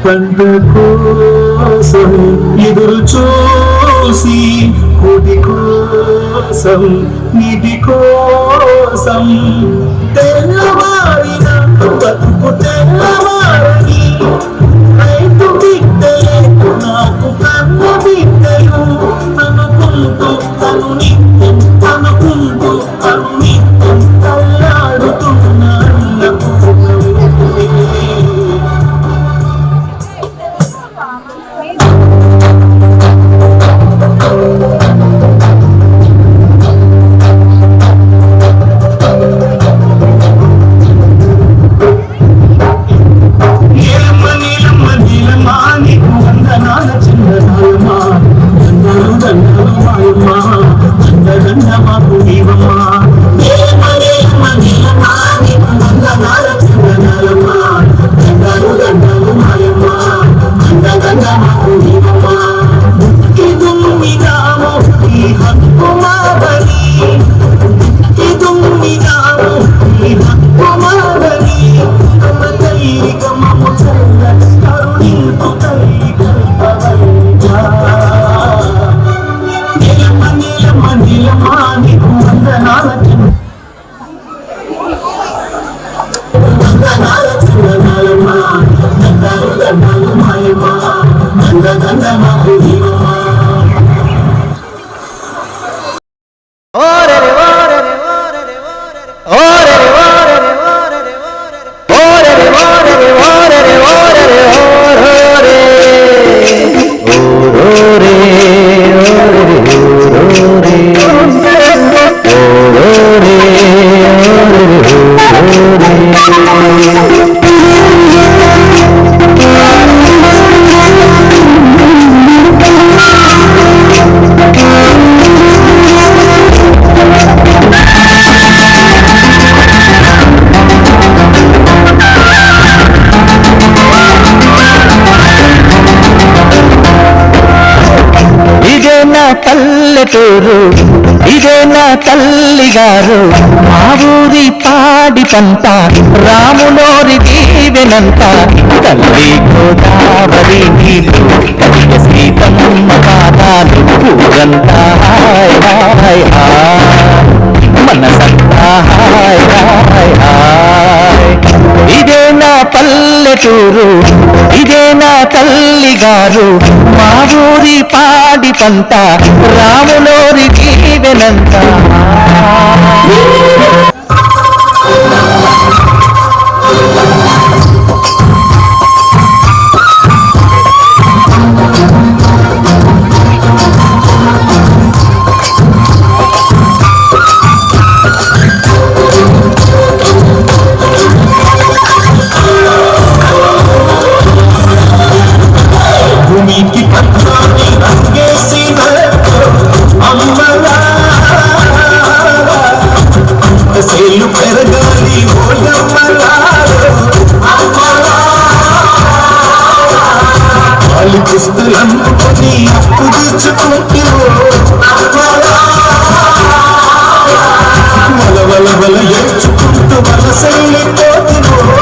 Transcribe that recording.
పంట కోసం ఎదురు చూసి కోటి కోసం నీటి కోసం తెల్లవారిన బతుకు తెల్లవారని రైతు బిడ్డలే నాకు కన్న బిడ్డలు అనుకుంటూ తను నిత్యం అనుకుంటూ తను నిత్యం తల్లాడుతున్నాడు. పల్లెటూరు ఇదే నా తల్లి గారు, మా ఊరి పాడి పంట రాములోరి దీవెనంత, తల్లి గోదావరి నీళ్ళు కడిగ సీతమ్మ పాదాలు ఊరంతా హాయ్ హాయ్ హాయ్ మనసంతా హాయ్ హాయ్ హాయ్. ఇదే నా పల్లెటూరు ఇదే నా తల్లి గారు, మా ఊరి పాడి పంట రాములోరి దీవెనంత. పుస్తలంపుకొని అప్పు తీర్చుకుంటూ వల వల వల ఏడ్చుకుంటూ వలసైపోతును.